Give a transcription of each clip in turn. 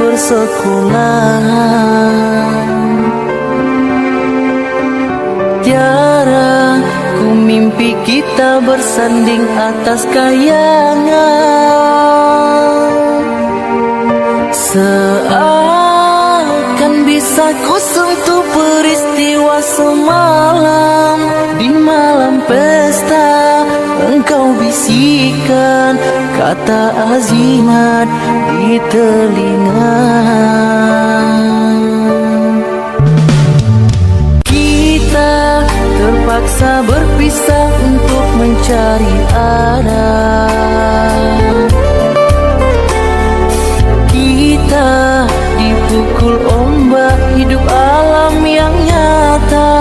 persekolahan. Tiara ku mimpi kita bersanding atas kayangan. Seakan bisa ku sentuh peristiwa semalam. Di malam pesta engkau bisikan kata azimat di telinga. Kita terpaksa berpisah untuk mencari arah. Kita dipukul ombak hidup alam yang nyata.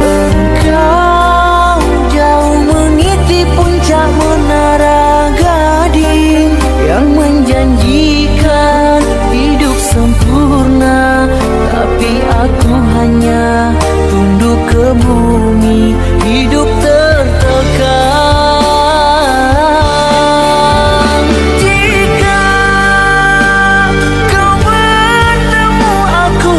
Engkau jauh meniti puncak menara gading yang menjanjikan hidup sempurna, tapi aku hanya tunduk ke bumi, hidup tertekan. Jika kau bertemu aku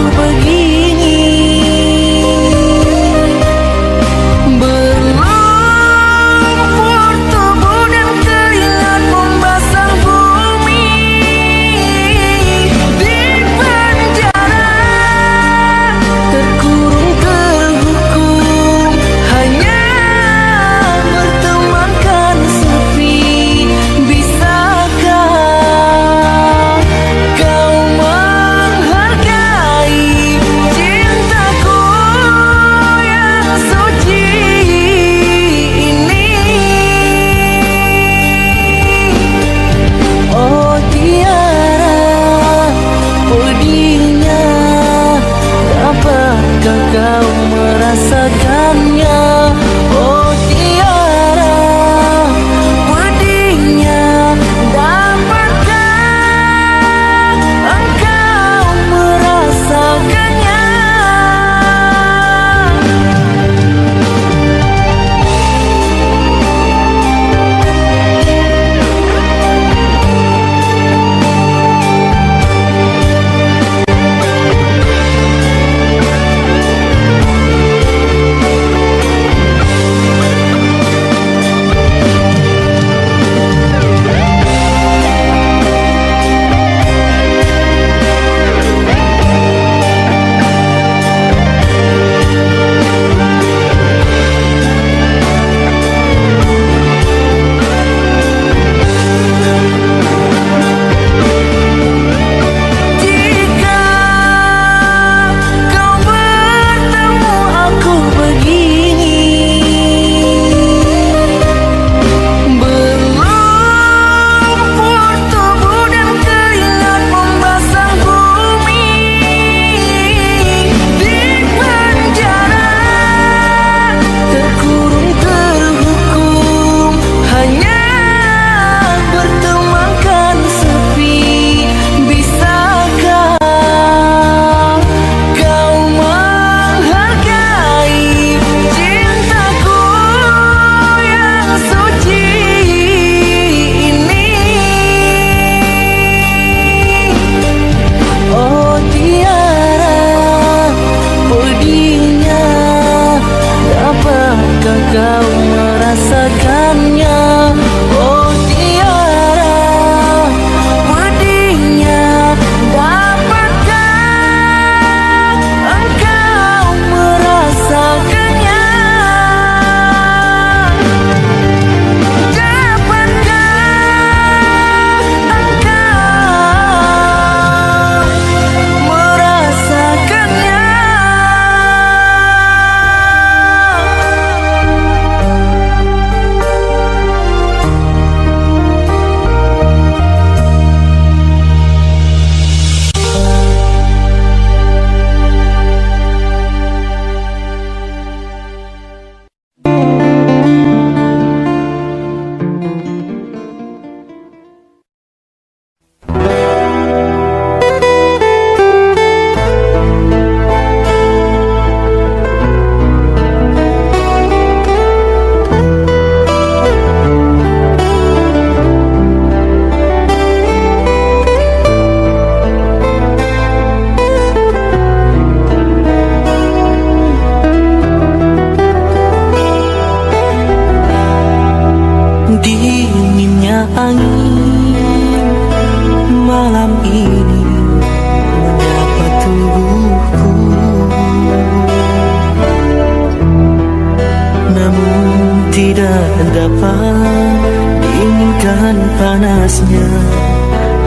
dapat dinginkan panasnya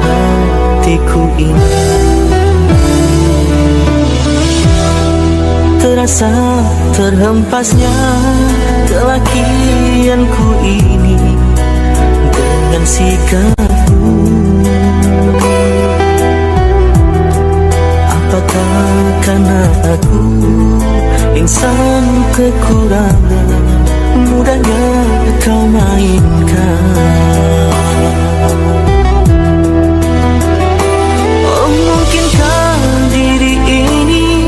hatiku ini. Terasa terhempasnya kelakianku ini dengan sikapku. Apakah karena aku insan kekurangan, mudahnya kau mainkan? Oh, mungkinkah diri ini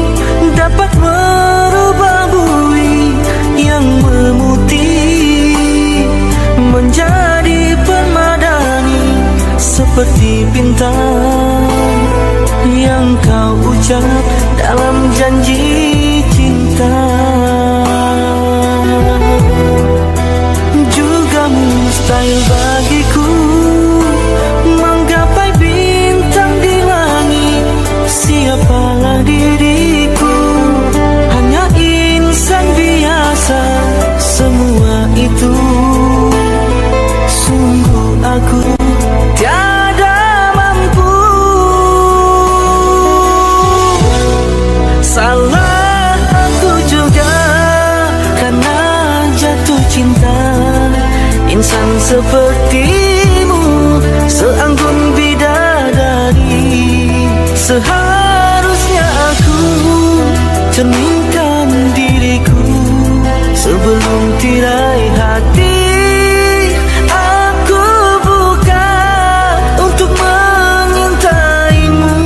dapat merubah bui yang memutih menjadi permadani seperti bintang yang kau ucap dalam janji cinta. Juga mustahil bagiku menggapai bintang di langit. Siapalah diriku, hanya insan biasa. Semua itu sungguh aku tiada mampu. Salah aku juga karena jatuh cinta. Insan sepertimu seanggun bidadari. Seharusnya aku cerminkan diriku sebelum tirai hati aku buka untuk mengintaimu.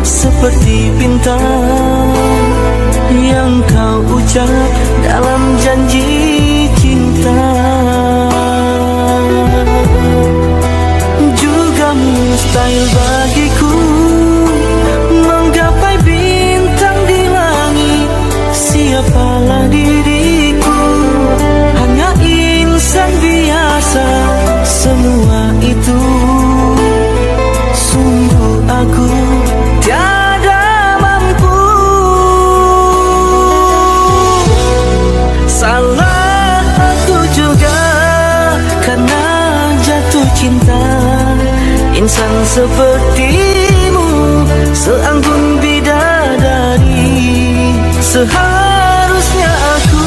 Seperti bintang yang kau ucap dalam janji cinta. Juga mustahil bagiku menggapai bintang di langit. Siapalah diriku, hanya insan biasa. Semua itu sungguh aku tiada mampu. Salah aku juga karena jatuh cinta. Insan sepertimu seanggun bidadari. Seharusnya aku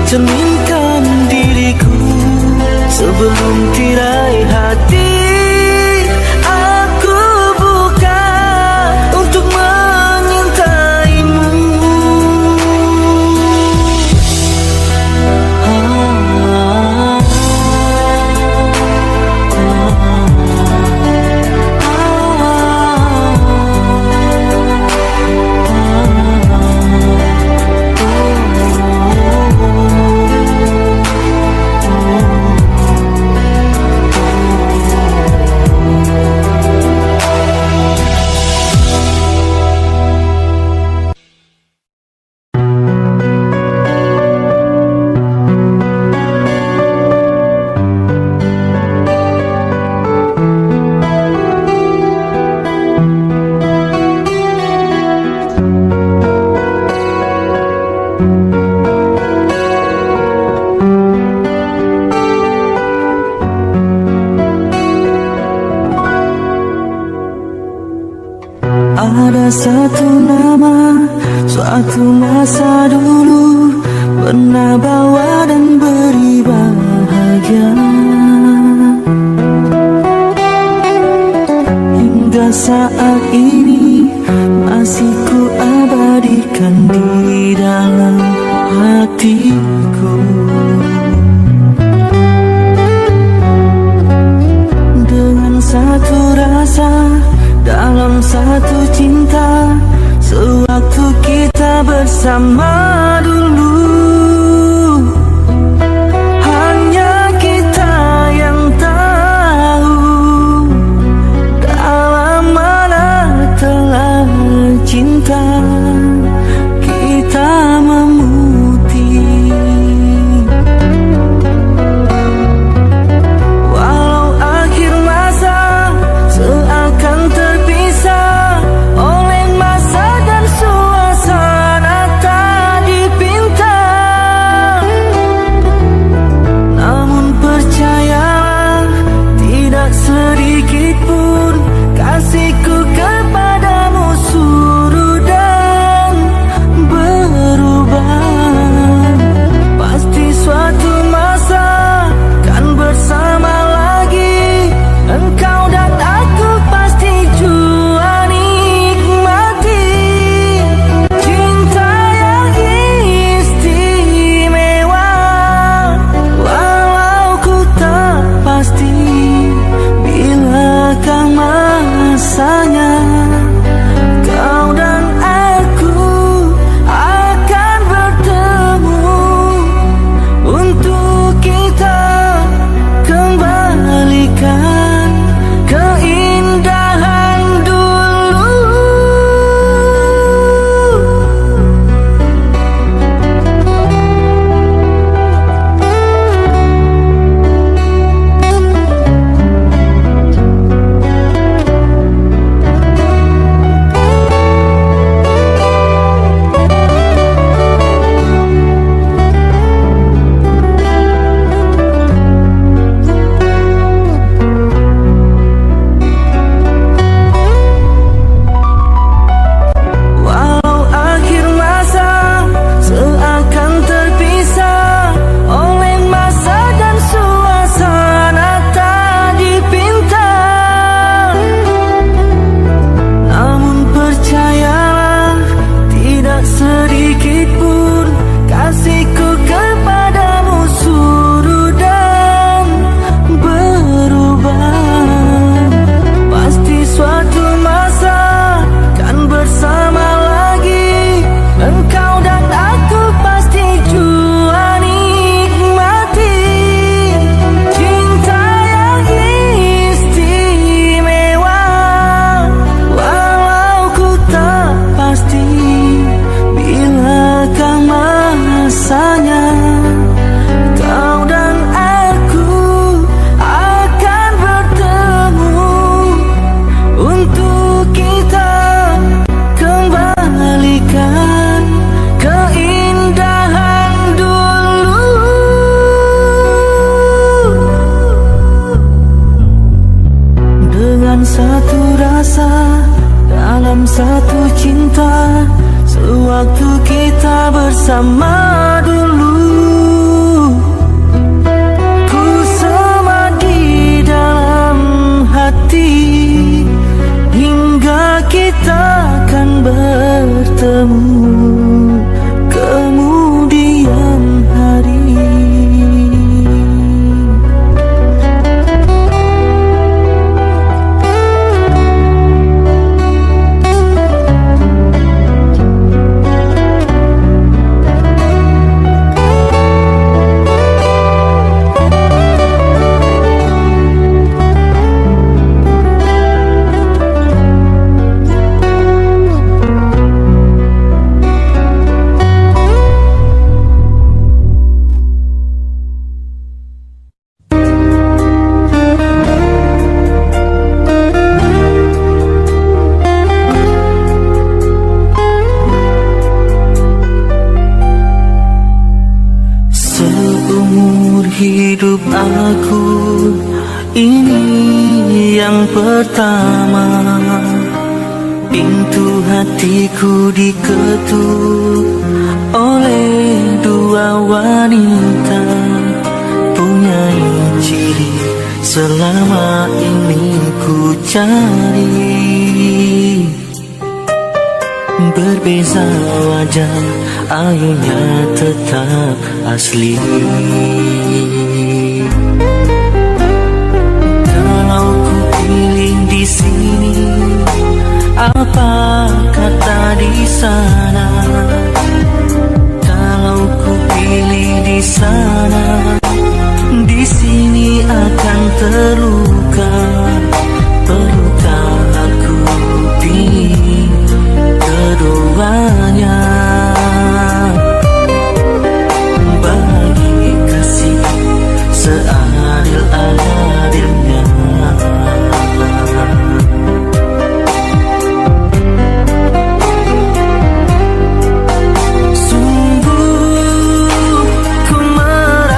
cerminkan diriku sebelum tirai hati aku buka untuk mengintaimu. Ada satu nama, suatu masa dulu pernah bawa dan beri bahagia. Hingga saat ini masih ku abadikan di dalam hatiku. Dengan bersama dulu. Hanya kita yang tahu dalam mana telah cinta kita memutih. Walau akhir masa seakan terpisah oleh masa dan suasana tak dipinta, namun percayalah tidak sedikit pun kasihku kepadamu surut dan berubah. Pasti suatu masa kan bersama lagi, engkau dan aku pasti jua nikmati cinta yang istimewa. Walau ku tak pasti bilakah masanya kau dan aku akan bertemu untuk kita kembalikan keindahan dulu. Walau akhir masa seakan terpisah oleh masa dan suasana tak dipinta, namun percayalah tidak sedikit pun kasihku kepadamu surut dan berubah. Pasti suatu masa kan bersama lagi, engkau dan aku pasti jua nikmati cinta yang istimewa. Walau ku tak pasti bilakah masanya kau dan aku akan bertemu untuk kita kembalikan keindahan dulu. Dengan satu rasa dalam satu cinta, sewaktu kita bersama dulu, ku semadi dalam hati hingga kita akan bertemu kemudian hari. Hidup aku ini yang pertama, pintu hatiku diketuk oleh dua wanita, punya ciri selama ini ku cari. Berbeza wajah, ayunya tetap asli. Kalau ku pilih di sini, apa kata di sana? sana, di sini akan terluka. Perlukah aku di keduanya? Bagi kasih seadil-adilnya. Sungguh ku merasa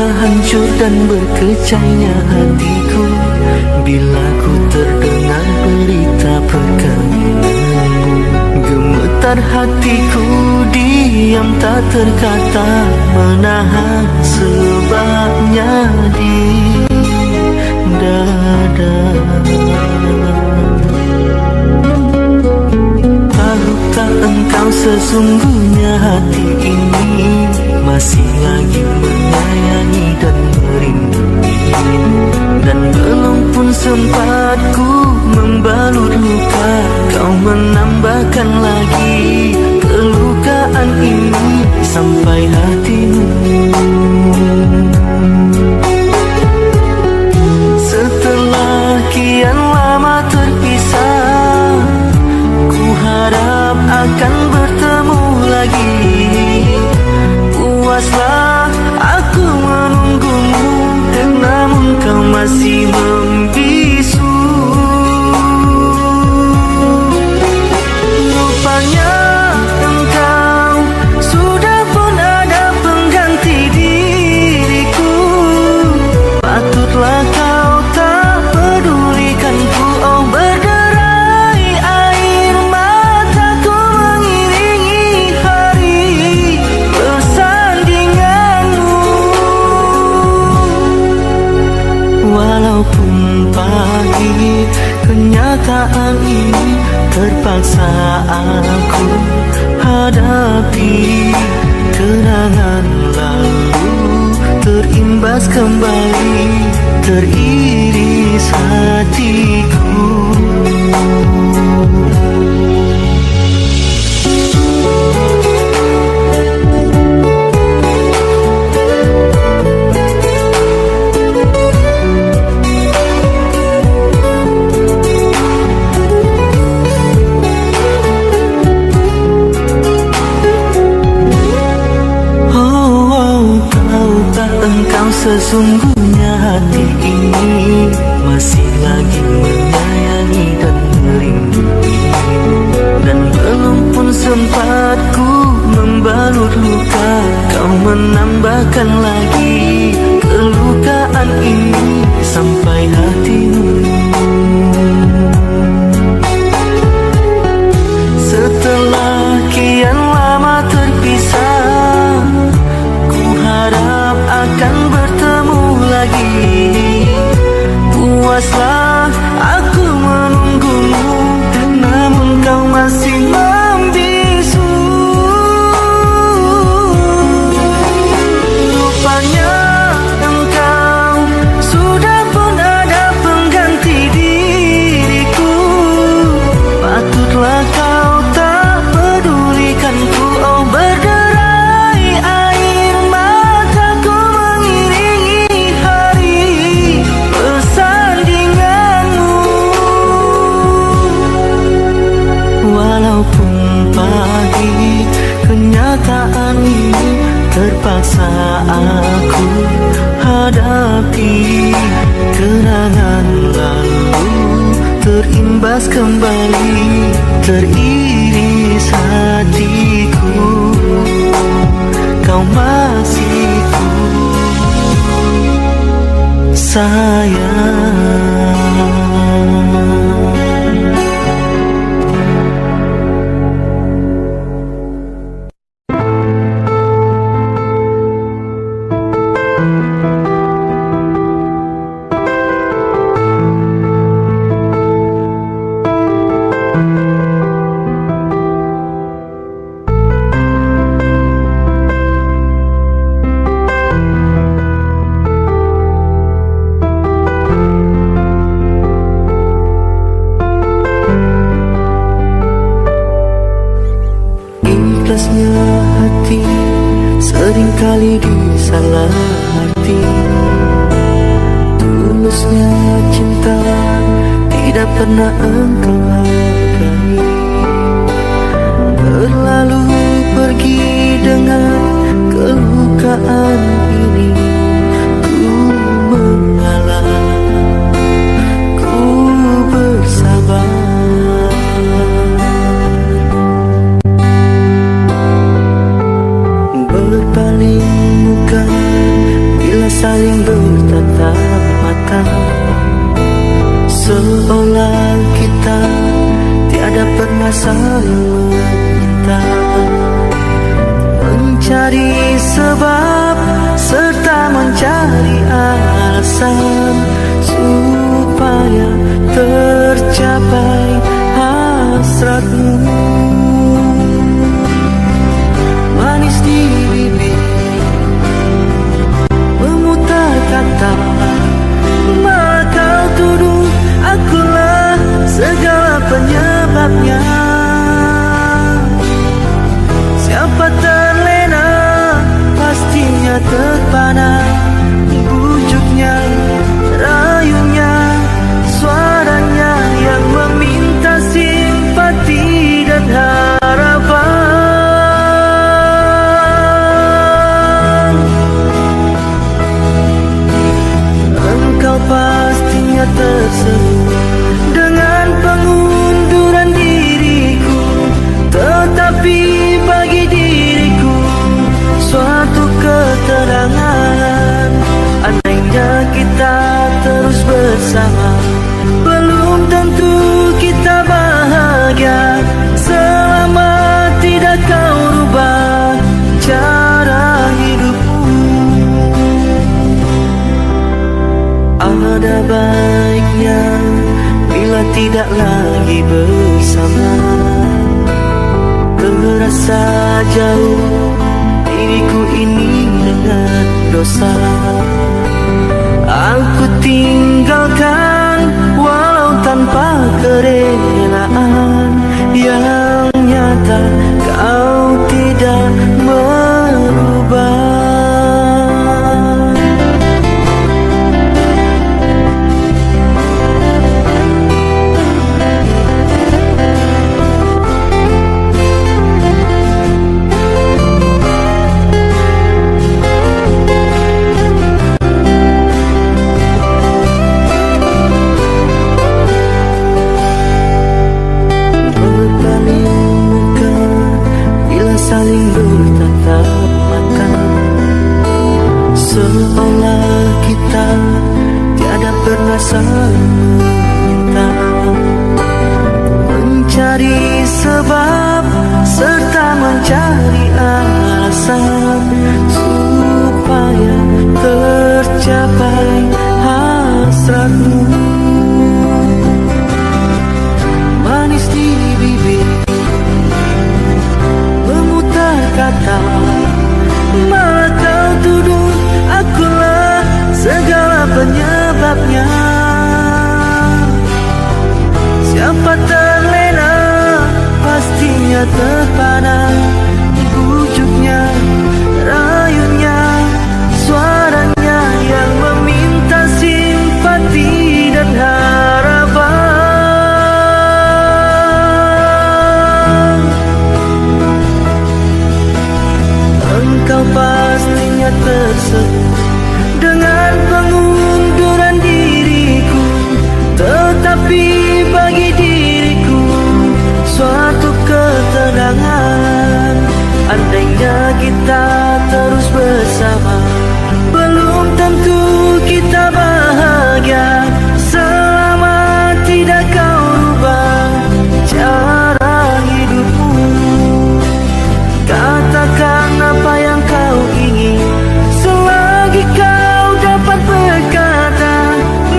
Luka hancur dan berkecainya hatiku bila ku terdengar berita perkawinanmu. Gemetar hatiku, diam tak terkata, menahan sebabnya di dada. Tahukah engkau sesungguhnya hati ini masih lagi menyayangi dan merindui, dan belum pun sempat ku membalut luka, kau menambahkan lagi kelukaan ini sampai hatimu. Setelah kian lama terpisah, ku harap akan bertemu lagi. Puaslah aku menunggumu, namun kau masih membisu. Rupanya engkau sudah pun ada pengganti diriku. Patutlah kau tak pedulikanku. Oh, berderai air mataku mengiringi hari persandinganmu. Walaupun pahit kenyataan ini, terpaksa aku hadapi. Kenangan lalu terimbas kembali, teriris hatiku. Engkau sesungguhnya hati ini masih lagi menyayangi dan merindui, dan belum pun sempat ku membalut luka, kau menambahkan lagi kelukaan ini sampai hatimu. Setelah kian lama terpisah, ku harap akan bertemu lagi. Puaslah aku menunggumu, namun kau masih membisu. Rupanya engkau sudah pun ada pengganti diriku. Patutlah kau tak pedulikanku. Oh, berderai air mataku mengiringi hari persandinganmu. Walaupun pahit kenyataan ini, terpaksa aku hadapi. Kenangan lalu terimbas kembali, teriris hatiku. Kau masih ku sayang. Ikhlasnya hati seringkali disalah arti. Tulusnya cinta tidak pernah engkau hargai. Berlalu pergi dengan kelukaan ini, ku mengalah, ku bersabar. Berpaling muka bila saling bertatap mata, seolah kita tiada pernah saling meminta. Mencari sebab serta mencari alasan supaya tercapai hasratmu. Manis di bibir memutar kata, maka tuduh akulah segala penyebabnya. Siapa terlena pastinya terpana, bujuknya, rayunya, suaranya yang meminta simpati dan harapan. Engkau pastinya tersenyum dengan pengunduran diriku, tetapi bagi diriku suatu keterangan. Andainya kita terus bersama, belum tentu kita bahagia selama tidak kau rubah cara hidupmu. Ada baiknya bila tidak lagi bersama, terasa jauh diriku ini dengan dosa. Aku tinggalkan walau tanpa kerelaan, yang nyata kau tidak merubah. Saling bertatap mata, seolah kita tiada pernah saling meminta. Mencari sebab serta mencari alasan supaya tercapai hasratmu. Manis di bibir kata, malah kau tuduh akulah segala penyebabnya. Siapa terlena pastinya terpana, bujuknya, rayunya, suaranya yang meminta simpati dan harapan. Engkau pastinya tersenyum dengan pengunduran diriku, tetapi bagi diriku suatu ketenangan. Andainya kita terus bersama, belum tentu kita bahagia selama tidak kau rubah cara hidupmu. Katakan apa yang kau ingin, selagi kau dapat berkata.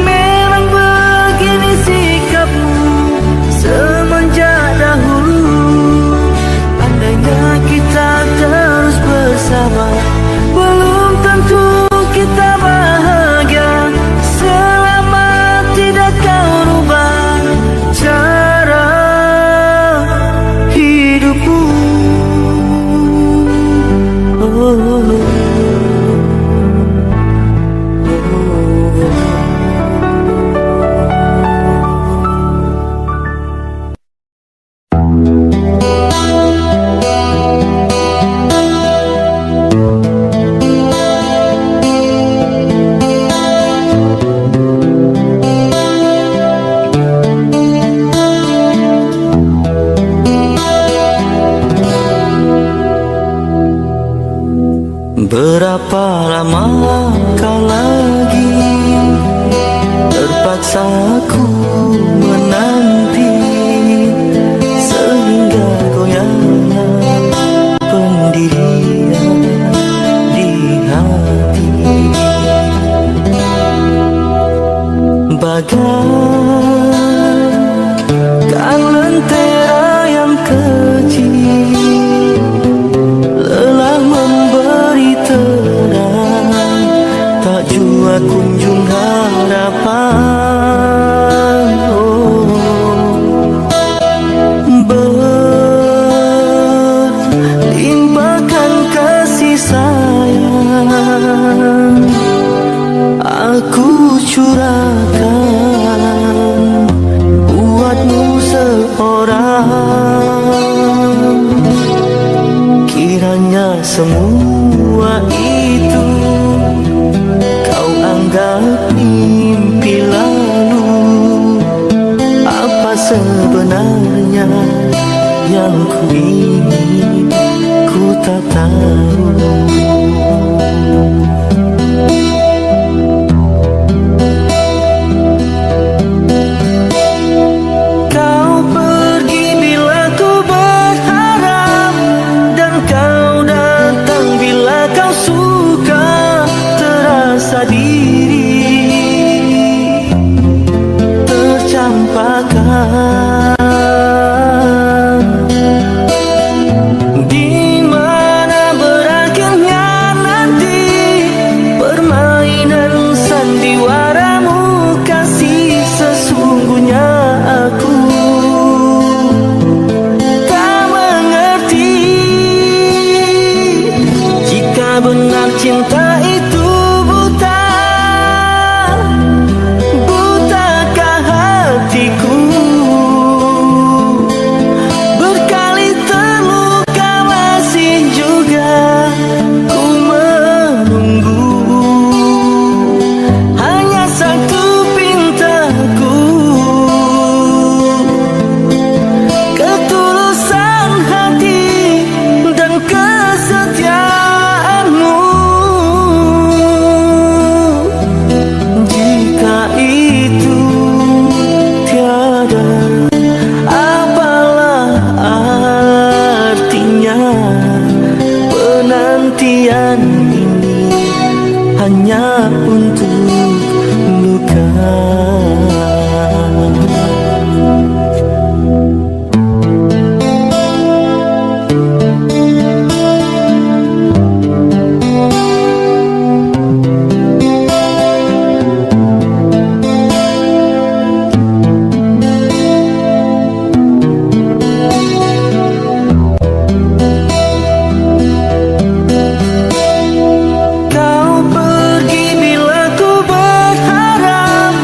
Memang begini sikapmu semenjak dahulu. Andainya kita terus bersama, Berapa lamakah lagi terpaksa ku menanti, sehingga goyahnya pendirian di hati. Bagaikan lentera yang kecil, lelah memberi terang, tak jua kunjung harapan. Berlimpahkan kasih sayang aku curahkan buatmu seorang. Kiranya semua itu kau anggap mimpi lalu. Apa sebenarnya yang ku ingin, ku tak tahu. Di mana berakhirnya nanti permainan sandiwaramu, kasih sesungguhnya aku tak mengerti. Jika benar cinta itu buta, butakah hatiku? Berkali terluka masih juga ku menunggu. Hanya satu pintaku, ketulusan hati dan kesetiaanmu. Jika itu tiada, apalah artinya penantian ini hanya untuk luka. Kau pergi bila ku berharap,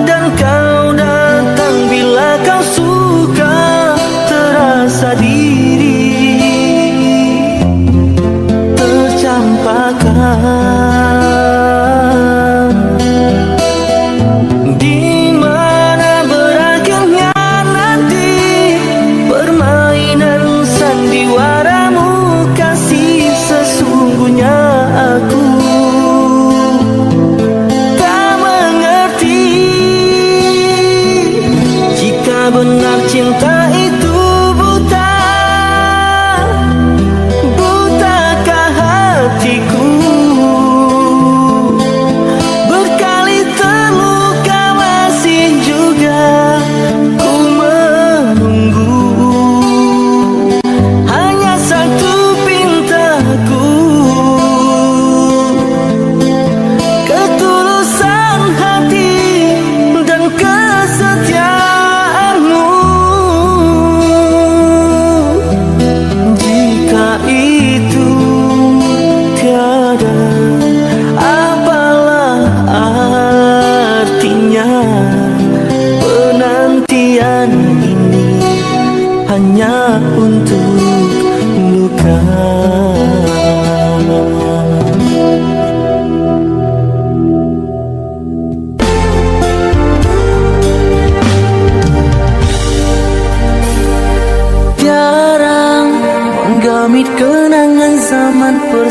dan kau datang bila kau suka. Terasa diri tercampakkan. Di mana berakhirnya nanti permainan sandiwaramu, kasih sesungguhnya aku tak mengerti. Jika benar cinta itu buta, butakah hatiku?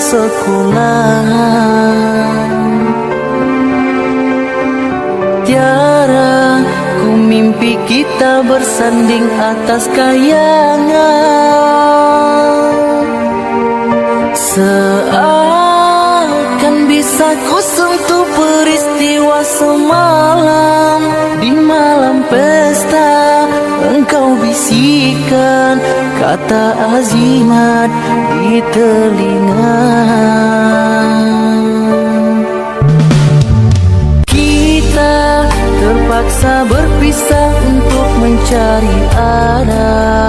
sekolah. Tiara ku mimpi kita bersanding atas kayangan, seakan bisa ku sentuh peristiwa semalam. Di malam pesta engkau bisikan kata azimat di telinga. Kita terpaksa berpisah untuk mencari arah.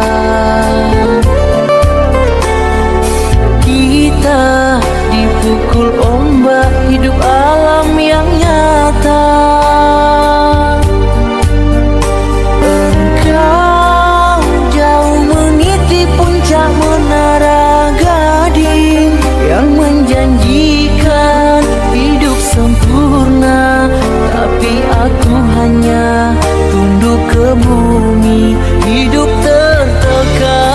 Kita dipukul ombak hidup alam yang nyata. Engkau jauh meniti puncak menara gading yang menjanjikan hidup sempurna, tapi aku hanya tunduk ke bumi, hidup tertekan.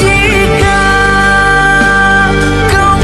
Jika kau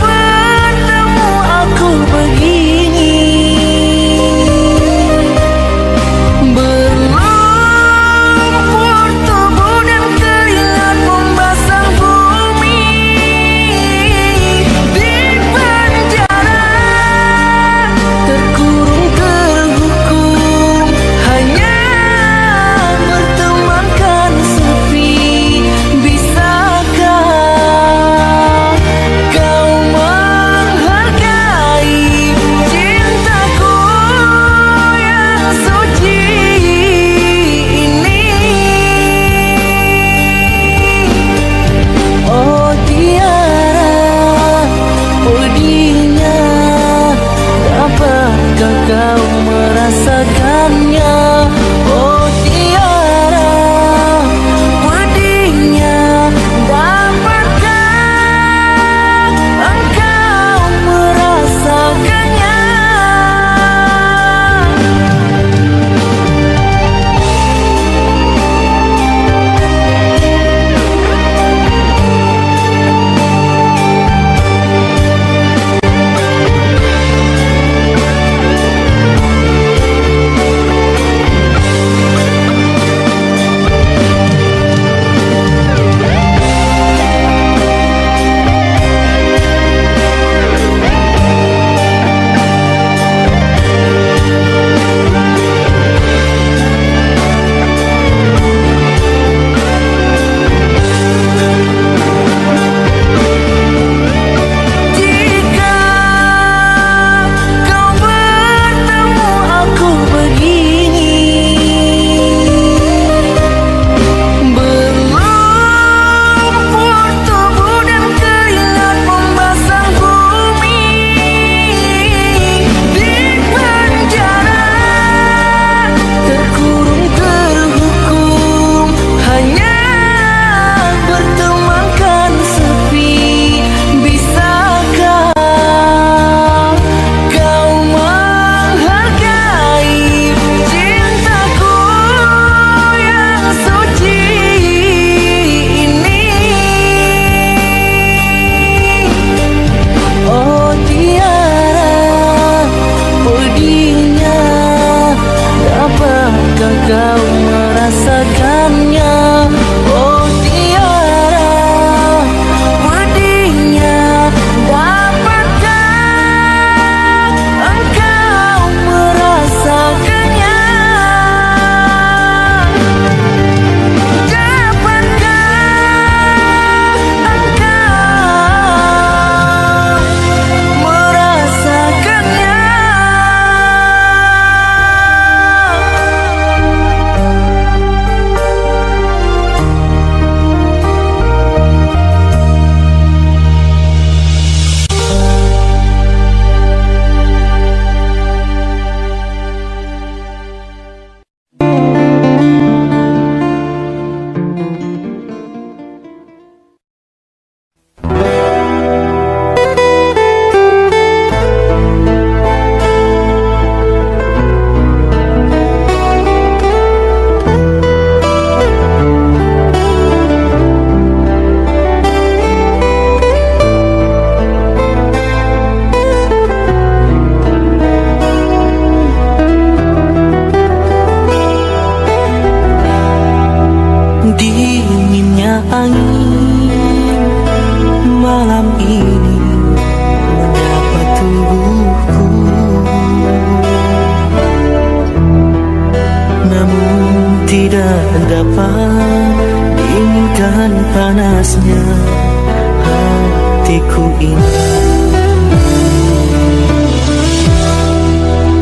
bagiku ini.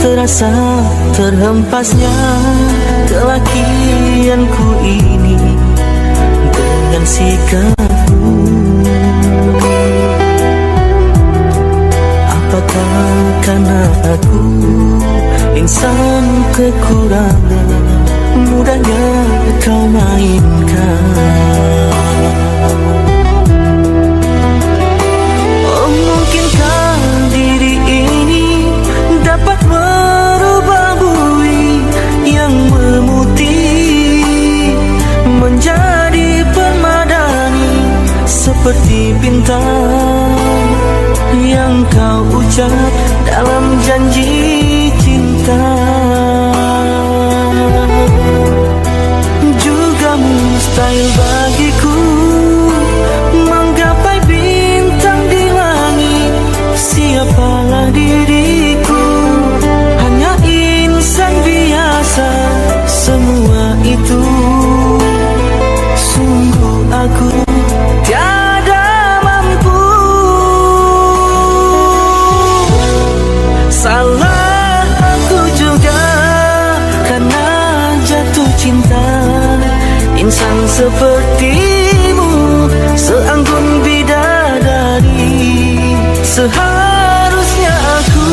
Terasa terhempasnya kelakianku ini dengan sikapku. Apakah karena aku insan kekurangan, mudahnya kau mainkan? Oh, mungkinkah diri ini dapat merubah bui yang memutih menjadi permadani, seperti bintang yang kau ucap dalam janji cinta. Juga mustahil bagiku menggapai bintang di langit. Siapalah diriku, hanya insan biasa. Semua itu sungguh aku tiada mampu. Salah aku juga karena jatuh cinta. Insan sepertimu seanggun bidadari. Seharusnya aku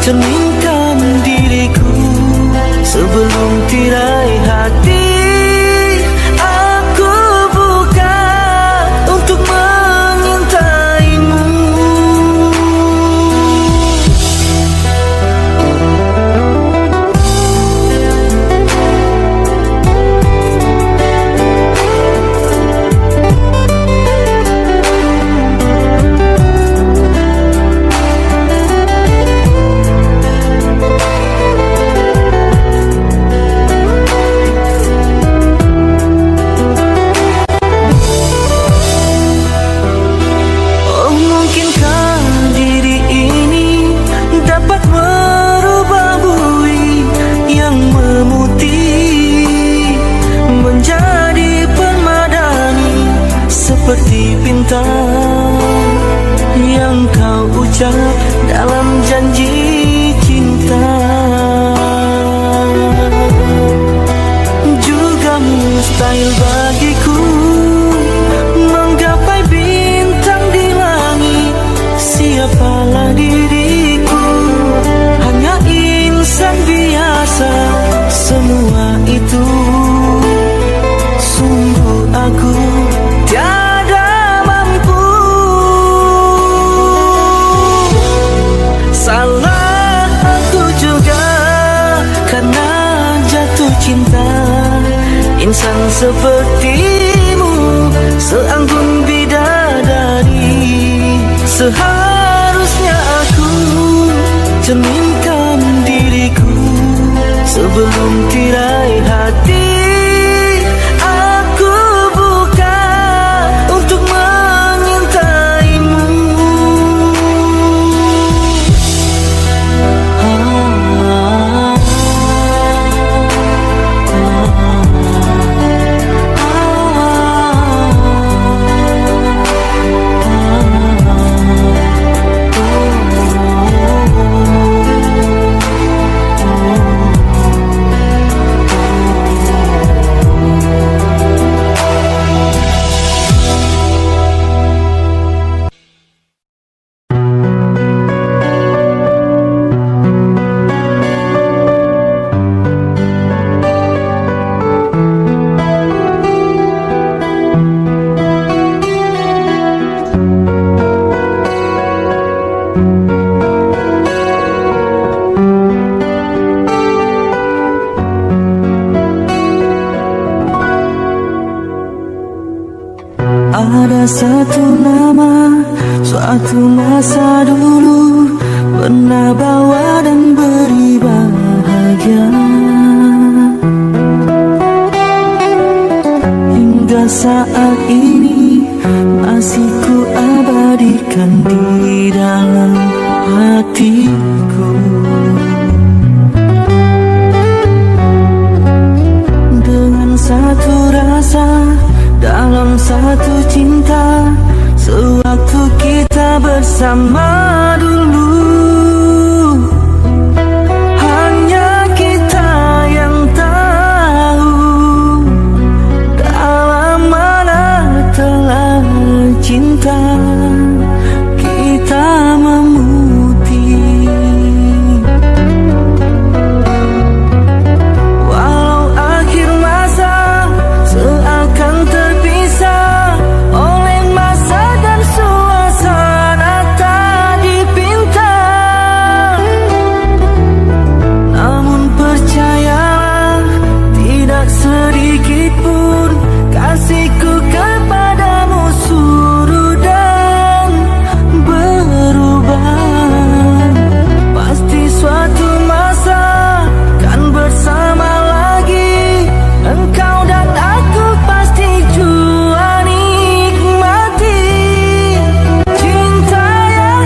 cerminkan diriku sebelum tirai hati aku buka untuk mengintaimu. Seperti bintang yang kau ucap dalam janji cinta. Juga mustahil bagiku menggapai bintang di langit. Siapalah diriku, hanya insan biasa. Semua itu sungguh aku tiada mampu. Salah aku juga karena jatuh cinta. Insan sepertimu seanggun bidadari. Seharusnya aku cerminkan diriku sebelum tirai hati aku buka untuk mengintaimu. Ada satu nama, suatu masa dulu pernah bawa dan beri bahagia. Hingga saat ini masih ku abadikan di dalam hatiku. Dengan satu rasa dalam satu cinta, sewaktu kita bersama dulu. Hanya kita yang tahu dalam mana telah cinta kita memutih. Walau akhir masa seakan terpisah oleh masa dan suasana tak dipinta, namun percayalah tidak sedikit pun kasihku kepadamu surut dan berubah. Pasti suatu masa kan bersama lagi, engkau dan aku pasti jua nikmati cinta yang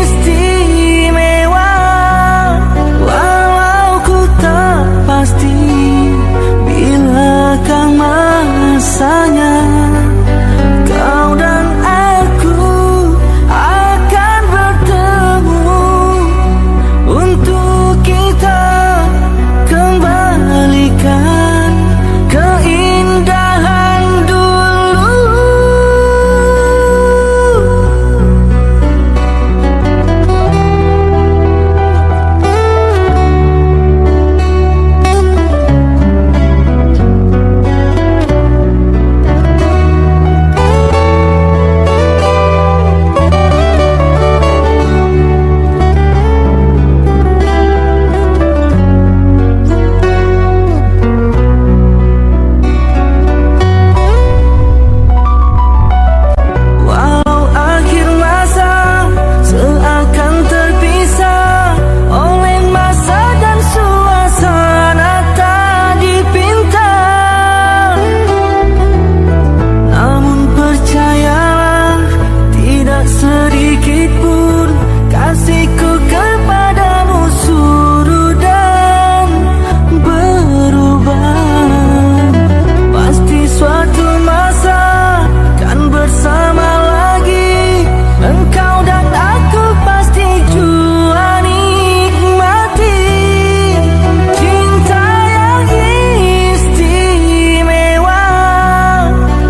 istimewa. Walau ku tak pasti bilakah masanya kau dan aku akan bertemu untuk kita kembalikan keindahan dulu. Walau akhir masa seakan terpisah oleh masa dan suasana tak dipinta, namun percayalah tidak sedikit pun kasihku kepadamu surut dan berubah. Pasti suatu masa kan bersama lagi, engkau dan aku pasti jua nikmati cinta yang istimewa.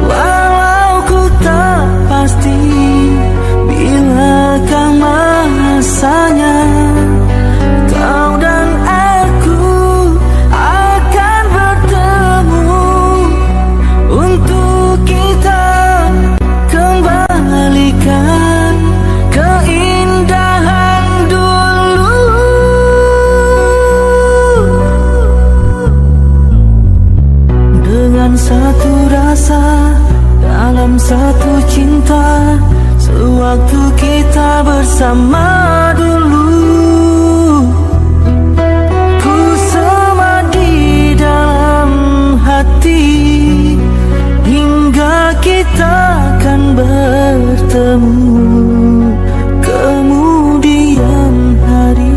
Walau ku tak pasti bilakah masanya kau dan aku akan bertemu untuk kita kembalikan keindahan dulu. Dengan satu rasa dalam satu cinta, sewaktu kita bersama dulu, ku semadi dalam hati hingga kita akan bertemu kemudian hari.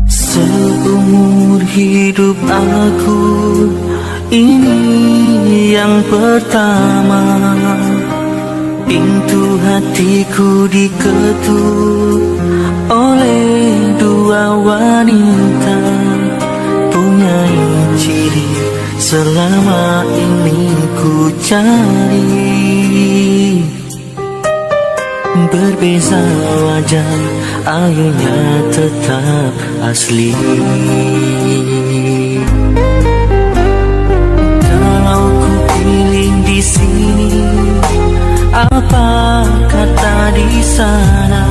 Seumur hidup aku ini yang pertama, pintu hatiku diketuk oleh dua wanita, punya ciri selama ini ku cari. Berbeza wajah, airnya tetap asli. Kalau ku pilih di sini, apa kata di sana?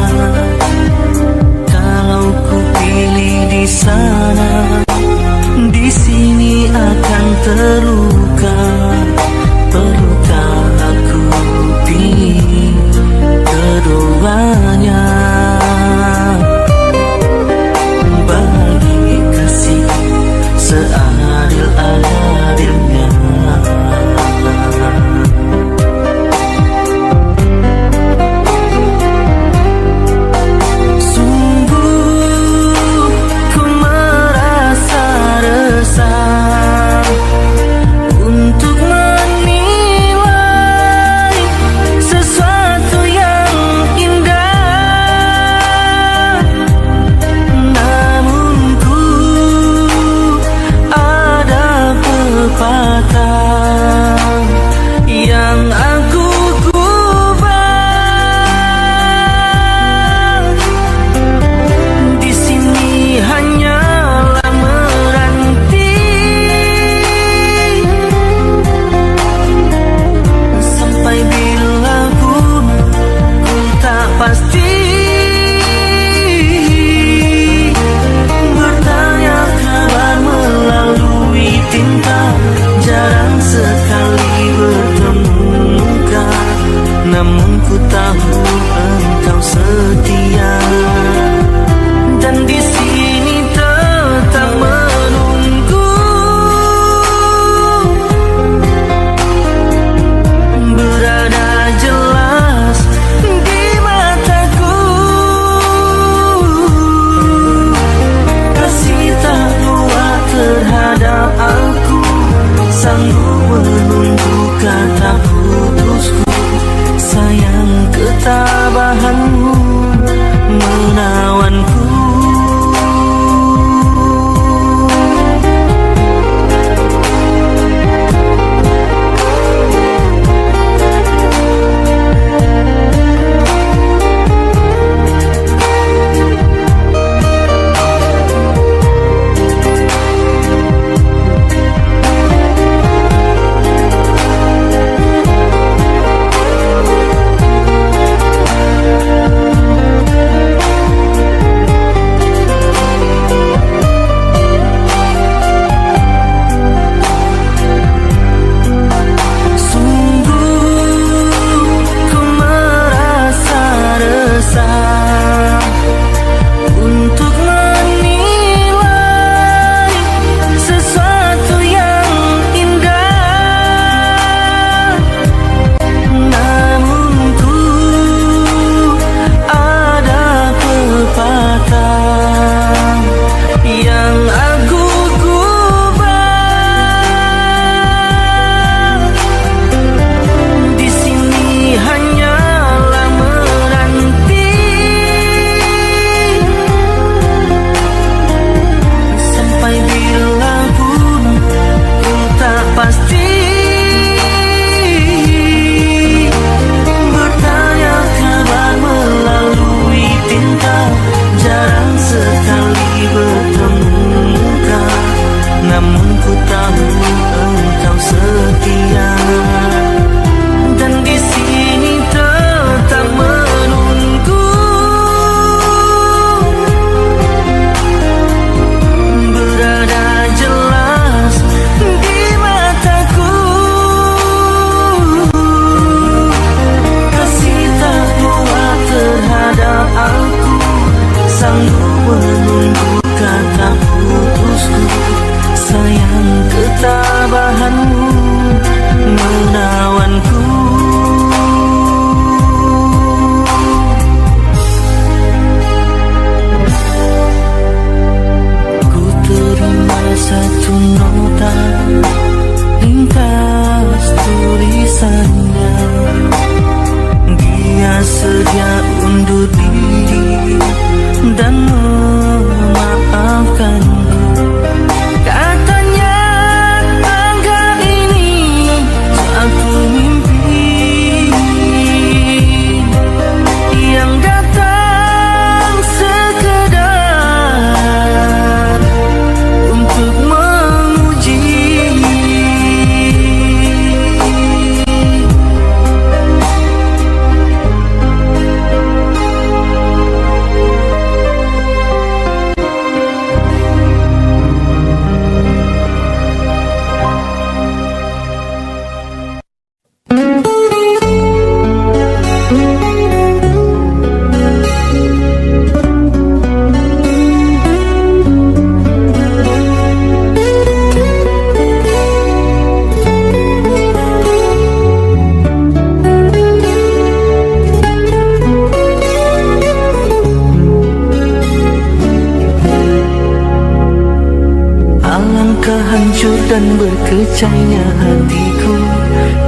hancur dan berkecahnya hatiku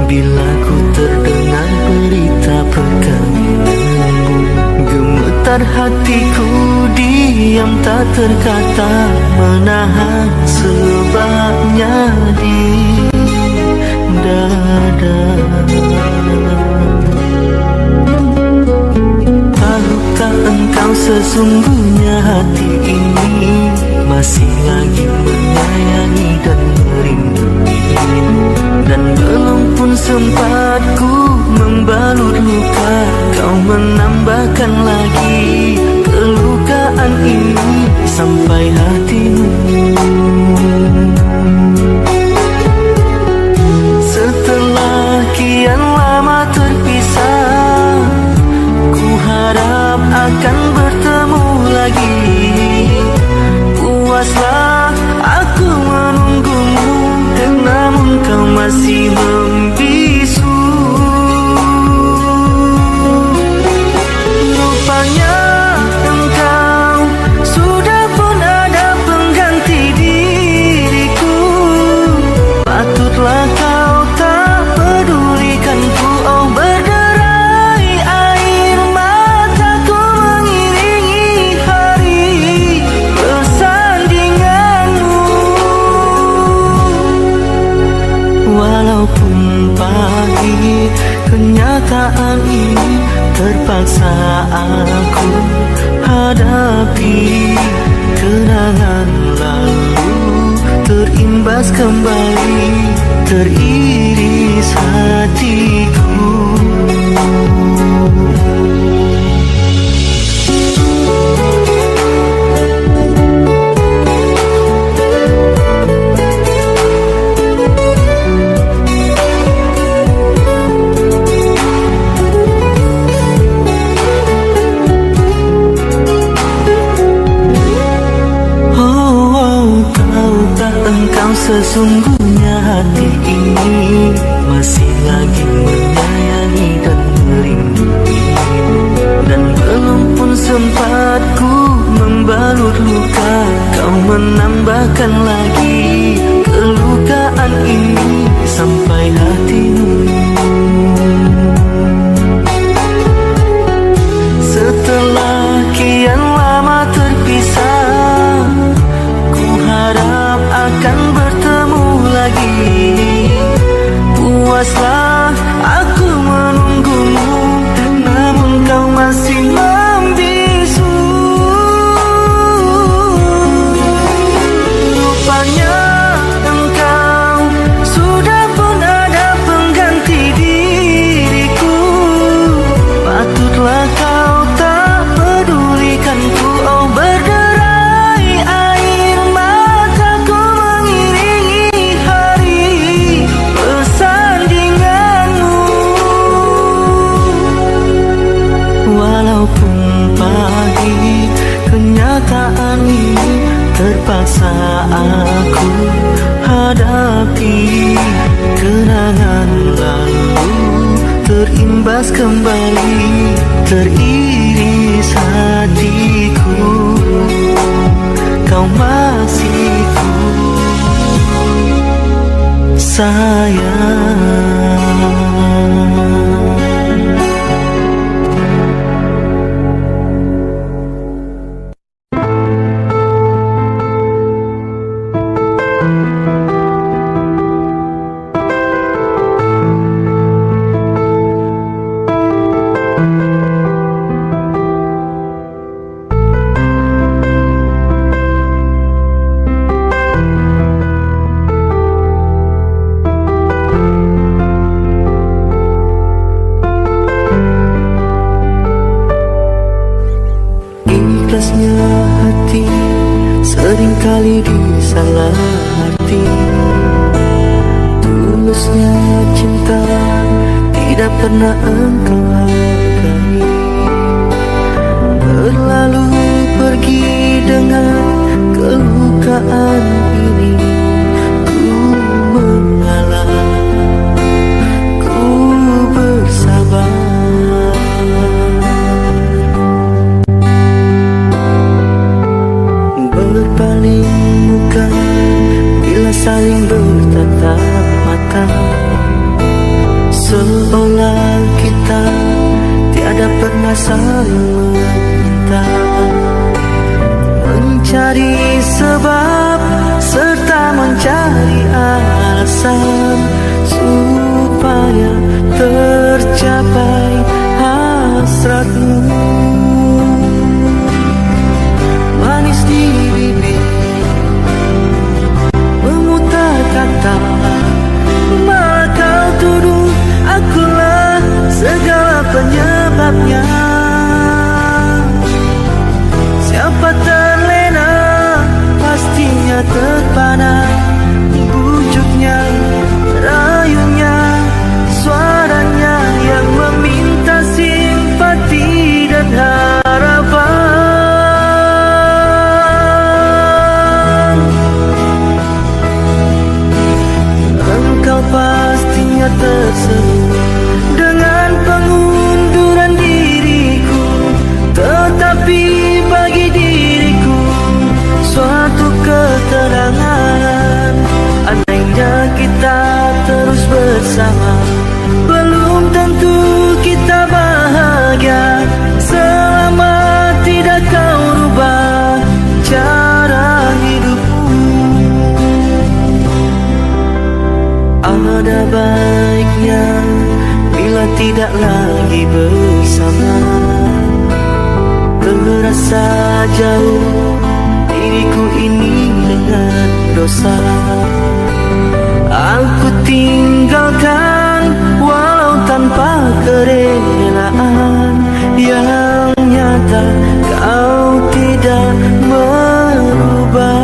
bila ku terdengar berita perkawinanmu. Gemetar hatiku diam tak terkata, menahan sebabnya di dada. Tahukah engkau sesungguhnya hati ini masih lagi menyayangi dan merindui, dan belum pun sempat ku membalut luka, kau menambahkan lagi kelukaan ini sampai hatimu. Setelah kian lama terpisah, ku harap akan bertemu lagi. Puaslah aku menunggumu, namun kau masih membisu. Rupanya engkau sudah pun ada pengganti diriku. Patutlah kau tak pedulikanku. Oh, berderai air mataku mengiringi hari persandinganmu. Walaupun pahit kenyataan ini, terpaksa aku hadapi. Kenangan lalu terimbas kembali, teriris hatiku. Engkau sesungguhnya hati ini masih lagi menyayangi dan merindui, dan belum pun sempat ku membalut luka, kau menambahkan lagi kelukaan ini sampai hatimu. Setelah kian lama terpisah, ku harap akan bertemu lagi. Puaslah aku menunggumu, namun kau masih membisu. Rupanya engkau sudah pun ada pengganti diriku. Patutlah kau tak pedulikanku. Oh, berderai air mataku mengiringi hari persandinganmu. Walaupun pahit kenyataan ini, terpaksa aku hadapi. Kenangan lalu terimbas kembali, teriris hatiku. Kau masih ku sayang. Ikhlasnya hati seringkali disalah arti. Tulusnya cinta tidak pernah engkau hargai. Berlalu pergi dengan kelukaan ini. Ku mengalah, ku bersabar. Berpaling muka bila saling mencari sebab serta mencari alasan supaya tercapai hasratmu. Manis di bibir memutar kata, malah kau tuduh akulah segala penyebabnya. Siapa terlena pastinya terpana, bujuknya, rayunya, suaranya yang meminta simpati dan harapan. Engkau pastinya tersenyum dengan pengunduran diriku, tetapi bagi diriku suatu keterangan. Andainya kita terus bersama, belum tentu kita bahagia selama tidak kau rubah cara hidupmu. Ada baiknya bila tidak lagi bersama, terasa jauh diriku ini dengan dosa. Aku tinggalkan walau tanpa kerelaan, yang nyata kau tidak merubah.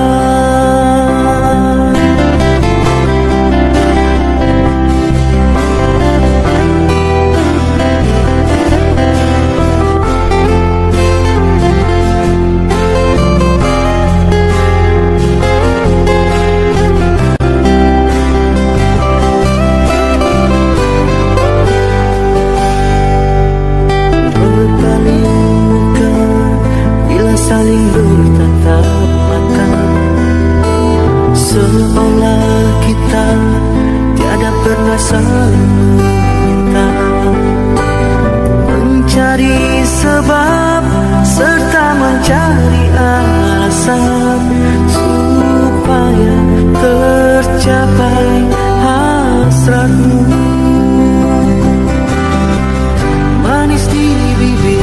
Saling bertatap mata, seolah kita tiada pernah saling meminta. Mencari sebab serta mencari alasan supaya tercapai hasratmu. Manis di bibir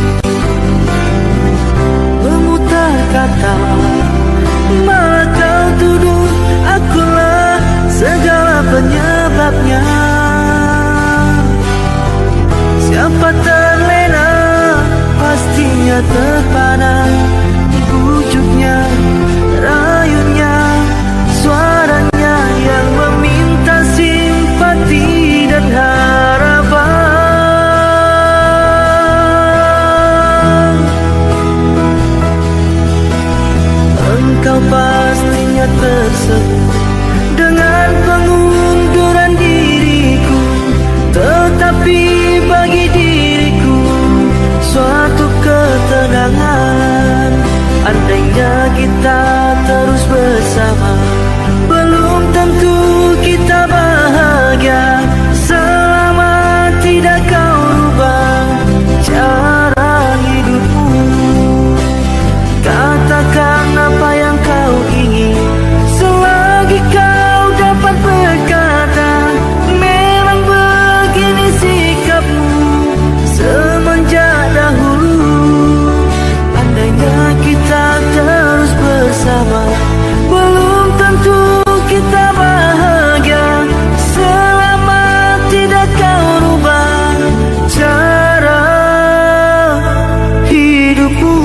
kata, malah kau tuduh akulah segala penyebabnya. Siapa terlena pastinya terpana, bujuknya, rayunya, suaranya yang meminta simpati dan harapan. Engkau pastinya tersenyum dengan pengunduran diriku, tetapi bagi diriku suatu ketenangan. Andainya kita terus bersama, belum tentu kita bahagia selama tidak kau rubah cara hidupmu. Katakan apa yang kau ingin selagi kau dapat berkata. Memang begini sikapmu semenjak dahulu. Andainya kita terus bersama, belum tentu kita bahagia selama tidak kau rubah cara hidupmu.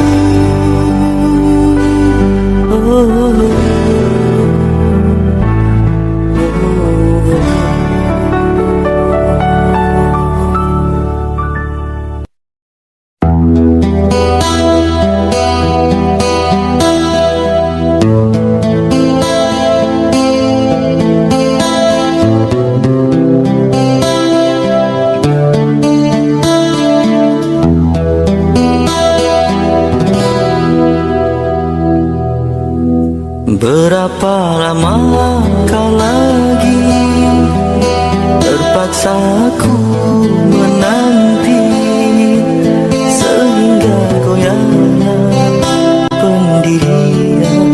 Berapa lama kau lagi terpaksa ku menanti, sehingga goyah pendirian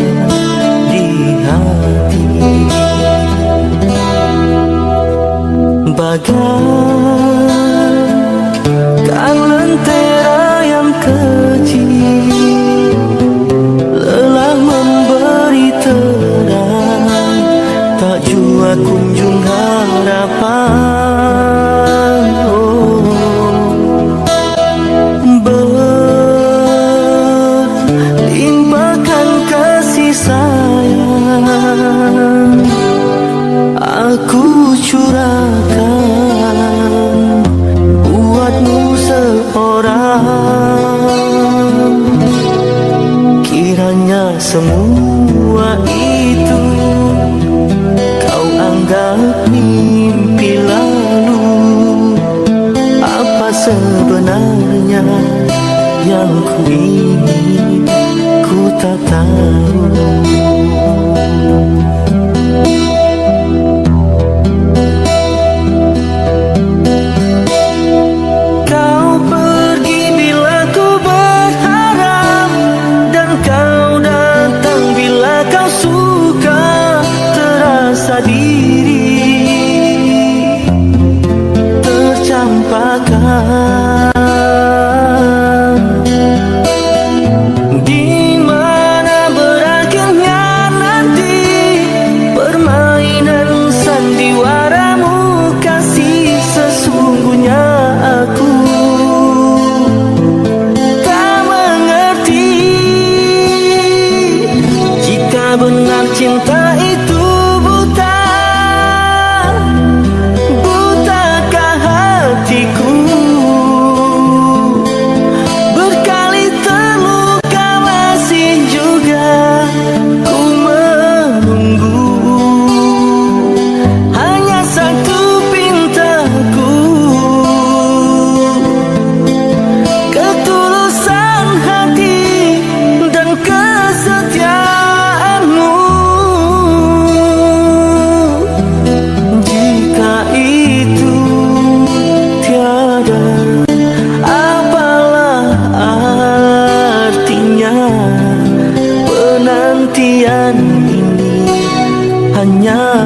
semua itu kau anggap mimpi lalu, apa sebenarnya yang ku ingin ku tak tahu. Di mana berakhirnya nanti permainan sandiwaramu, kasih sesungguhnya aku tak mengerti. Jika benar cinta itu butakah hatiku? Berkali terluka masih juga ku menunggu. Hanya satu pintaku, ketulusan hati dan kesetiaanmu. Jika itu tiada, apalah artinya penantian ini hanya